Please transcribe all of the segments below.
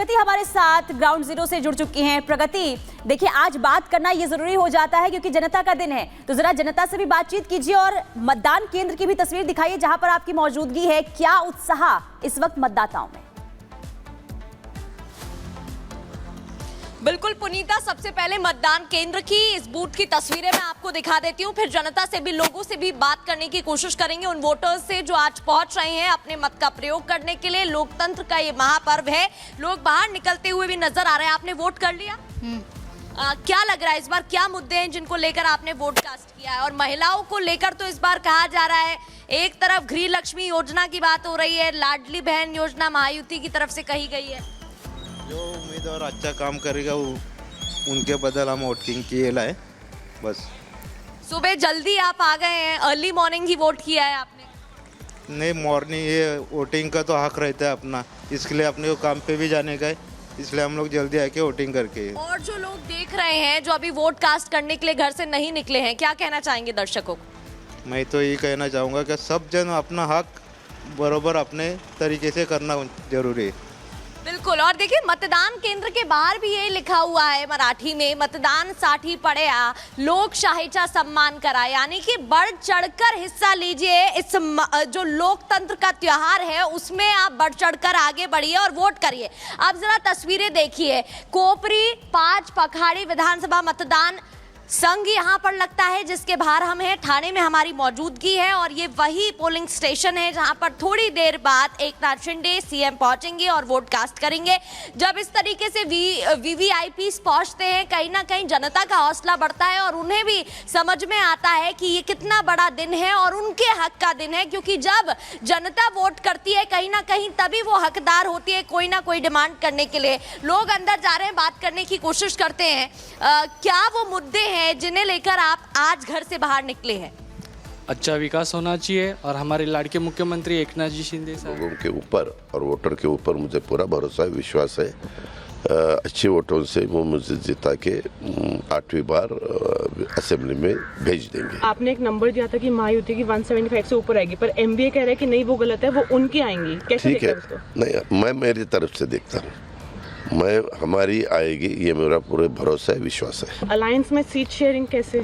प्रगति हमारे साथ ground zero से जुड़ चुकी हैं। प्रगति, देखिए आज बात करना ये जरूरी हो जाता है क्योंकि जनता का दिन है, तो जरा जनता से भी बातचीत कीजिए और मतदान केंद्र की भी तस्वीर दिखाइए जहां पर आपकी मौजूदगी है। क्या उत्साह इस वक्त मतदाताओं में? बिल्कुल पुनीता, सबसे पहले मतदान केंद्र की इस बूथ की तस्वीरें मैं आपको दिखा देती हूँ, फिर जनता से भी, लोगों से भी बात करने की कोशिश करेंगे, उन वोटर्स से जो आज पहुंच रहे हैं अपने मत का प्रयोग करने के लिए। लोकतंत्र का ये महापर्व है, लोग बाहर निकलते हुए भी नजर आ रहे हैं। आपने वोट कर लिया? क्या लग रहा है इस बार, क्या मुद्दे हैं जिनको लेकर आपने वोट कास्ट किया है? और महिलाओं को लेकर तो इस बार कहा जा रहा है, एक तरफ गृह लक्ष्मी योजना की बात हो रही है, लाडली बहन योजना महायुति की तरफ से कही गई है। जो उम्मीदवार अच्छा काम करेगा वो उनके बदल हम वोटिंग किए लाए बस। सुबह जल्दी आप आ गए हैं, अर्ली मॉर्निंग ही वोट किया है आपने? नहीं, मॉर्निंग ये वोटिंग का तो हक रहता है अपना, इसके लिए अपने को काम पे भी जाने का है, इसलिए हम लोग जल्दी आके वोटिंग करके। और जो लोग देख रहे हैं जो अभी वोट कास्ट करने के लिए घर से नहीं निकले हैं, क्या कहना चाहेंगे दर्शकों को? मैं तो यही कहना चाहूँगा कि सब जन अपना हक बराबर अपने तरीके से करना जरूरी है। बिल्कुल। और देखिए मतदान केंद्र के बाहर भी ये लिखा हुआ है मराठी में, मतदान साठी पड़या, लोकशाहीचा सम्मान करा, यानी कि बढ़ चढ़कर हिस्सा लीजिए। इस जो लोकतंत्र का त्योहार है उसमें आप बढ़ चढ़कर आगे बढ़िए और वोट करिए। अब जरा तस्वीरें देखिए, कोपरी 5 पखाड़ी विधानसभा मतदान संघ यहाँ पर लगता है जिसके बाहर हम हैं। ठाणे में हमारी मौजूदगी है और ये वही पोलिंग स्टेशन है जहाँ पर थोड़ी देर बाद एकनाथ शिंदे सीएम पहुंचेंगे और वोट कास्ट करेंगे। जब इस तरीके से वीवीआईपी पहुंचते हैं, कहीं ना कहीं जनता का हौसला बढ़ता है और उन्हें भी समझ में आता है कि ये कितना बड़ा दिन है और उनके हक का दिन है, क्योंकि जब जनता वोट करती है कहीं ना कहीं तभी वो हकदार होती है कोई ना कोई डिमांड करने के लिए। लोग अंदर जा रहे हैं, बात करने की कोशिश करते हैं। क्या वो मुद्दे हैं जिन्हें लेकर आप आज घर से बाहर निकले हैं? अच्छा विकास होना चाहिए और हमारे लाड़के मुख्यमंत्री एकनाथ जी शिंदे साहब लोगों के ऊपर और वोटर के ऊपर मुझे पूरा भरोसा है, विश्वास है। अच्छे वोटों से वो मुझे जिता के 8वीं बार असेंबली में भेज देंगे। आपने एक नंबर दिया था कि महायुति की 175 से ऊपर आएगी, पर एमबीए कह रहा है कि नहीं, वो गलत है, वो उनकी आएंगी। कैसे ठीक है, नहीं मैं मेरी तरफ से देखता हूँ, मैं हमारी आएगी, ये मेरा पूरे भरोसा है, विश्वास है। अलायंस में सीट शेयरिंग कैसे?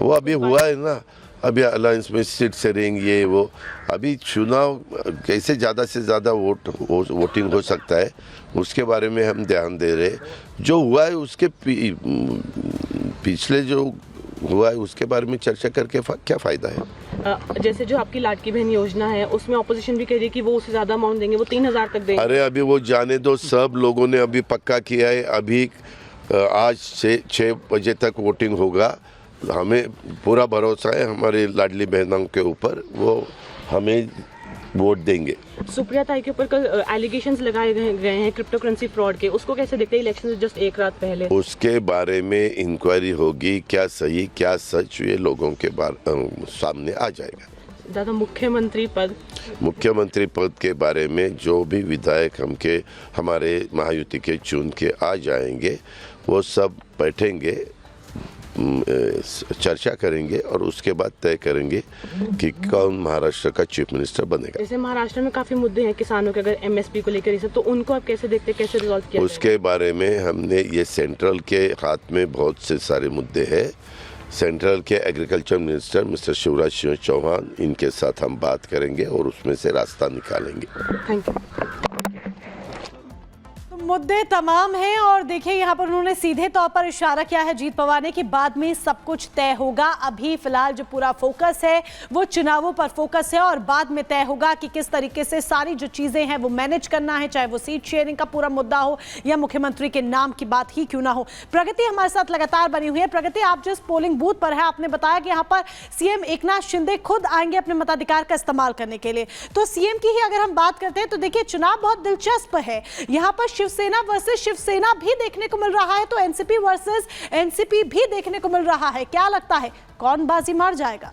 वो अभी हुआ है ना, अभी अलायंस में सीट शेयरिंग ये वो, अभी चुनाव कैसे ज़्यादा से ज़्यादा वोटिंग हो सकता है उसके बारे में हम ध्यान दे रहे। जो हुआ है उसके पिछले जो हुआ है उसके बारे में चर्चा करके क्या फ़ायदा है? जैसे जो आपकी लाडकी बहन योजना है उसमें ऑपोजिशन भी कह रही है कि वो उससे ज़्यादा अमाउंट देंगे, वो 3000 तक देंगे। अरे अभी वो जाने दो, सब लोगों ने अभी पक्का किया है। अभी आज से 6 बजे तक वोटिंग होगा, हमें पूरा भरोसा है हमारे लाडली बहनों के ऊपर, वो हमें वोट देंगे। सुप्रिया ताई के ऊपर कल एलिगेशंस लगाए गए हैं क्रिप्टो करेंसी फ्रॉड के, उसको कैसे देखते हैं? इलेक्शन से जस्ट एक रात पहले उसके बारे में इंक्वायरी होगी, क्या सही क्या सच ये लोगों के सामने आ जाएगा। दादा मुख्यमंत्री पद के बारे में जो भी विधायक हमारे महायुति के चुन के आ जाएंगे वो सब बैठेंगे, चर्चा करेंगे और उसके बाद तय करेंगे कि कौन महाराष्ट्र का चीफ मिनिस्टर बनेगा। जैसे महाराष्ट्र में काफी मुद्दे हैं किसानों के, अगर एमएसपी को लेकर ये सब, तो उनको आप कैसे देखते, कैसे रिजॉल्व किया? उसके बारे में हमने ये सेंट्रल के हाथ में बहुत से सारे मुद्दे हैं। सेंट्रल के agriculture minister mister Shivraj Singh Chouhan, इनके साथ हम बात करेंगे और उसमें से रास्ता निकालेंगे। Thank you. मुद्दे तमाम हैं और देखिए यहाँ पर उन्होंने सीधे तौर पर इशारा किया है जीत पवाने कि बाद में सब कुछ तय होगा। अभी फिलहाल जो पूरा फोकस है वो चुनावों पर फोकस है और बाद में तय होगा कि किस तरीके से सारी जो चीजें हैं वो मैनेज करना है, चाहे वो सीट शेयरिंग का पूरा मुद्दा हो या मुख्यमंत्री के नाम की बात ही क्यों ना हो। प्रगति हमारे साथ लगातार बनी हुई है। प्रगति, आप जिस पोलिंग बूथ पर है, आपने बताया कि यहाँ पर सीएम एकनाथ शिंदे खुद आएंगे अपने मताधिकार का इस्तेमाल करने के लिए, तो सीएम की ही अगर हम बात करते हैं तो देखिए चुनाव बहुत दिलचस्प है। यहाँ पर शिवसेना वर्सेस शिवसेना भी देखने को मिल रहा है, तो एनसीपी वर्सेस एनसीपी भी देखने को मिल रहा है। क्या लगता है कौन बाजी मार जाएगा?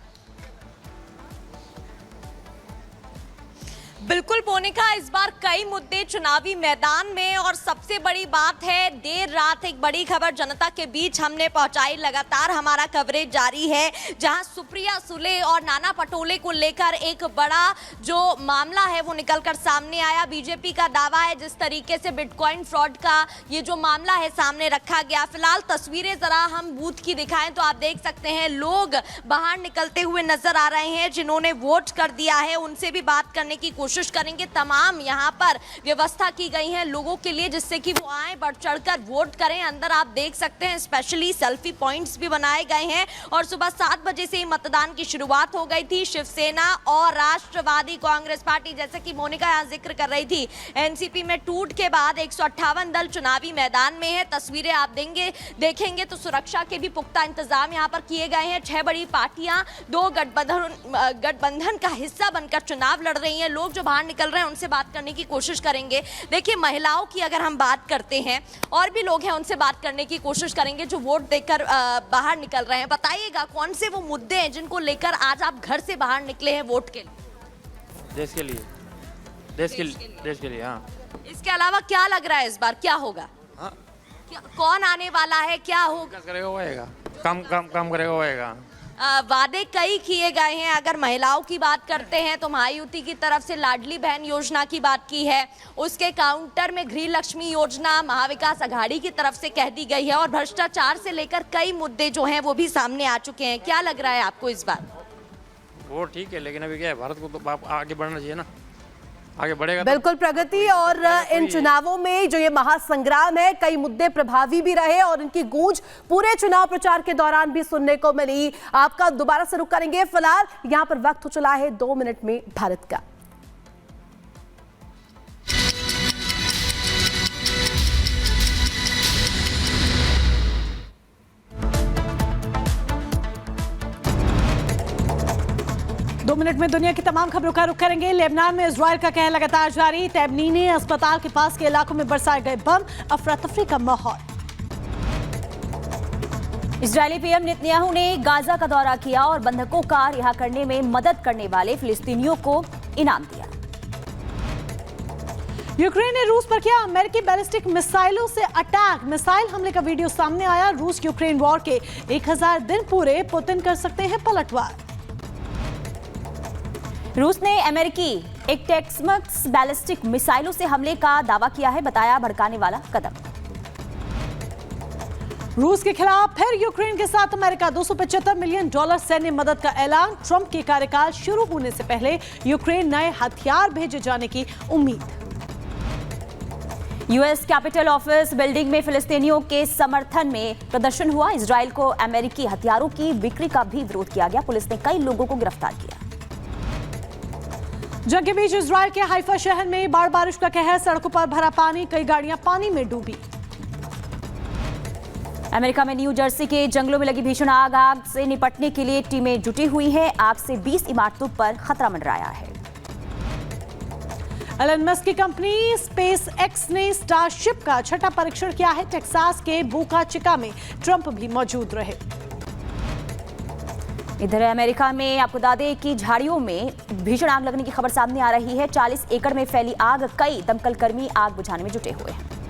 बिल्कुल मोनिका, इस बार कई मुद्दे चुनावी मैदान में और सबसे बड़ी बात है देर रात एक बड़ी खबर जनता के बीच हमने पहुंचाई। लगातार हमारा कवरेज जारी है जहां सुप्रिया सुले और नाना पटोले को लेकर एक बड़ा जो मामला है वो निकलकर सामने आया। बीजेपी का दावा है जिस तरीके से बिटकॉइन फ्रॉड का ये जो मामला है सामने रखा गया। फिलहाल तस्वीरें जरा हम बूथ की दिखाएं तो आप देख सकते हैं लोग बाहर निकलते हुए नजर आ रहे हैं। जिन्होंने वोट कर दिया है उनसे भी बात करने की कोशिश करेंगे। तमाम यहाँ पर व्यवस्था की गई है लोगों के लिए जिससे कि वो आए बढ़ चढ़कर वोट करें। अंदर आप देख सकते हैं स्पेशली सेल्फी पॉइंट्स भी बनाए गए हैं और सुबह 7 बजे से ही मतदान की शुरुआत हो गई थी। शिवसेना और राष्ट्रवादी कांग्रेस पार्टी, जैसे कि मोनिका यहाँ जिक्र कर रही थी, एनसीपी में टूट के बाद 158 दल चुनावी मैदान में है। तस्वीरें आप देखेंगे तो सुरक्षा के भी पुख्ता इंतजाम यहाँ पर किए गए हैं। 6 बड़ी पार्टियां 2 गठबंधन का हिस्सा बनकर चुनाव लड़ रही हैं। लोग जो बाहर निकल रहे हैं उनसे बात करने की कोशिश करेंगे। देखिए महिलाओं की अगर हम बात करते हैं और भी लोग हैं उनसे बात करने की कोशिश करेंगे जो वोट देकर बाहर निकल रहे हैं। बताइएगा कौन से वो मुद्दे हैं जिनको लेकर आज आप घर से बाहर निकले हैं वोट के लिए? देश के लिए, देश के लिए। हाँ, इसके अलावा क्या लग रहा है इस बार क्या होगा? हाँ, कौन आने वाला है, क्या होगा? करेगा वो आएगा, काम करेगा वो आएगा। वादे कई किए गए हैं। अगर महिलाओं की बात करते हैं तो महायुति की तरफ से लाडली बहन योजना की बात की है, उसके काउंटर में गृह लक्ष्मी योजना महाविकास आघाड़ी की तरफ से कह दी गई है और भ्रष्टाचार से लेकर कई मुद्दे जो हैं वो भी सामने आ चुके हैं। क्या लग रहा है आपको इस बार? वो ठीक है लेकिन अभी क्या है, भारत को तो आगे बढ़ना चाहिए ना, आगे बढ़ेगा। बिल्कुल प्रगति, और इन चुनावों में जो ये महासंग्राम है कई मुद्दे प्रभावी भी रहे और इनकी गूंज पूरे चुनाव प्रचार के दौरान भी सुनने को मिली। आपका दोबारा से रुख करेंगे। फिलहाल यहाँ पर वक्त हो चला है 2 मिनट में भारत का। दो मिनट में दुनिया की तमाम खबरों का रुख करेंगे। लेबनान में इजरायल का कहर लगातार जारी। तैबनीने अस्पताल के पास के इलाकों में बरसाए गए बम, अफरा तफरी का माहौल। इजरायली पीएम नेतन्याहू ने गाजा का दौरा किया और बंधकों का रिहा करने में मदद करने वाले फिलिस्तीनियों को इनाम दिया। यूक्रेन ने रूस पर किया अमेरिकी बैलिस्टिक मिसाइलों से अटैक। मिसाइल हमले का वीडियो सामने आया। रूस यूक्रेन वॉर के 1000 दिन पूरे, पुतिन कर सकते हैं पलटवार। रूस ने अमेरिकी एक टेक्समक्स बैलिस्टिक मिसाइलों से हमले का दावा किया है, बताया भड़काने वाला कदम। रूस के खिलाफ फिर यूक्रेन के साथ अमेरिका, $275 मिलियन सैन्य मदद का ऐलान। ट्रंप के कार्यकाल शुरू होने से पहले यूक्रेन नए हथियार भेजे जाने की उम्मीद। यूएस कैपिटल ऑफिस बिल्डिंग में फिलिस्तीनियों के समर्थन में प्रदर्शन हुआ। इजरायल को अमेरिकी हथियारों की बिक्री का भी विरोध किया गया। पुलिस ने कई लोगों को गिरफ्तार किया। जंग के बीच इजरायल के हाइफा शहर में बाढ़ बारिश का कहर, सड़कों पर भरा पानी, कई गाड़ियां पानी में डूबी। अमेरिका में न्यू जर्सी के जंगलों में लगी भीषण आग से निपटने के लिए टीमें जुटी हुई हैं। आग से 20 इमारतों पर खतरा मंडराया है। एलन मस्क की कंपनी स्पेस एक्स ने स्टारशिप का 6ठा परीक्षण किया है। टेक्सास के बोका चिका में ट्रंप भी मौजूद रहे। इधर अमेरिका में आपको बता दें कि झाड़ियों में भीषण आग लगने की खबर सामने आ रही है। 40 एकड़ में फैली आग, कई दमकल कर्मी आग बुझाने में जुटे हुए हैं।